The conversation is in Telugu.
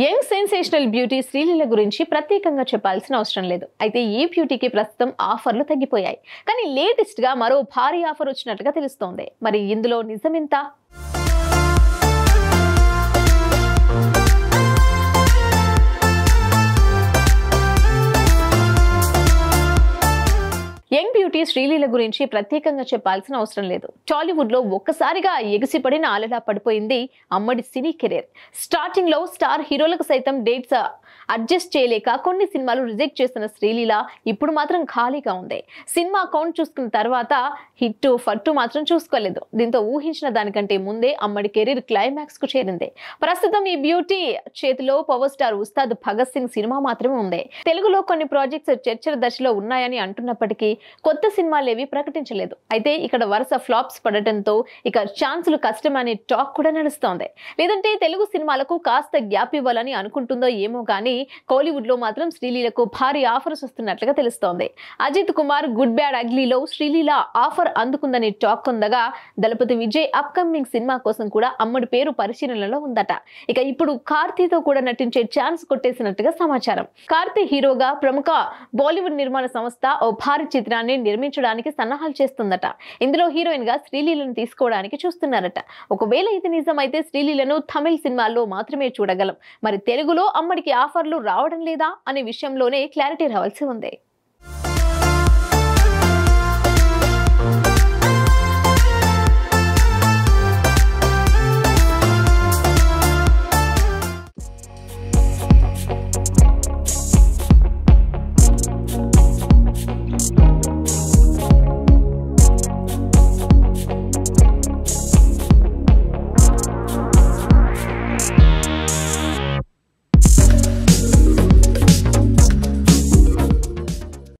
యంగ్ సెన్సేషనల్ బ్యూటీ శ్రీలీల గురించి ప్రత్యేకంగా చెప్పాల్సిన అవసరం లేదు. అయితే ఈ బ్యూటీకి ప్రస్తుతం ఆఫర్లు తగ్గిపోయాయి. కానీ లేటెస్ట్ గా మరో భారీ ఆఫర్ వచ్చినట్టుగా తెలుస్తోంది. మరి ఇందులో నిజమెంత? యంగ్ బ్యూటీ శ్రీలీల గురించి ప్రత్యేకంగా చెప్పాల్సిన అవసరం లేదు. టాలీవుడ్ లో ఒక్కసారిగా ఎగిసిపడిన ఆలలా పడిపోయింది అమ్మడి సినీ కెరీర్. స్టార్టింగ్ లో స్టార్ హీరోలకు సైతం డేట్స్ అడ్జస్ట్ చేయలేక కొన్ని సినిమాలు రిజెక్ట్ చేసిన శ్రీలీల ఇప్పుడు మాత్రం ఖాళీగా ఉంది. సినిమా అకౌంట్ చూసుకున్న తర్వాత హిట్ ఫట్టు మాత్రం చూసుకోలేదు. దీంతో ఊహించిన దానికంటే ముందే అమ్మడి కెరీర్ క్లైమాక్స్ కు చేరింది. ప్రస్తుతం ఈ బ్యూటీ చేతిలో power star Ustaad Bhagat Singh cinema మాత్రమే ఉంది. తెలుగులో కొన్ని ప్రాజెక్ట్స్ చర్చల దశలో ఉన్నాయని అంటున్నప్పటికీ కొత్త సినిమాలేవి ప్రకటించలేదు. అయితే ఇక్కడ వరుస ఫ్లాప్స్ పడటంతో ఇక ఛాన్సులు కష్టం అనే టాక్ కూడా నడుస్తోంది. లేదంటే తెలుగు సినిమాలకు కాస్త గ్యాప్ ఇవ్వాలని అనుకుంటుందో ఏమో కానీ కోలీవుడ్ లో మాత్రం శ్రీలీలకు భారీ ఆఫర్స్ వస్తున్నట్లుగా తెలుస్తోంది. అజిత్ కుమార్ గుడ్ బ్యాడ్ అగ్లీలో శ్రీలీల ఆఫర్ అందుకుందని టాక్ ఉందగా, దళపతి విజయ్ అప్కమింగ్ సినిమా కోసం కూడా అమ్మడి పేరు పరిశీలనలో ఉందట. ఇక ఇప్పుడు కార్తీతో కూడా నటించే ఛాన్స్ కొట్టేసినట్టుగా సమాచారం. కార్తీ హీరోగా ప్రముఖ బాలీవుడ్ నిర్మాణ సంస్థ ఓ భారీ చిత్రాన్ని నిర్మించడానికి సన్నాహాలు చేస్తుందట. ఇందులో హీరోయిన్ గా శ్రీలీలను తీసుకోవడానికి చూస్తున్నారట. ఒకవేళ ఇది నిజమైతే శ్రీలీలను తమిళ సినిమాల్లో మాత్రమే చూడగలం. మరి తెలుగులో అమ్మడికి ఆఫర్లు రావడం లేదా అనే విషయంలోనే క్లారిటీ రావాల్సి ఉంది.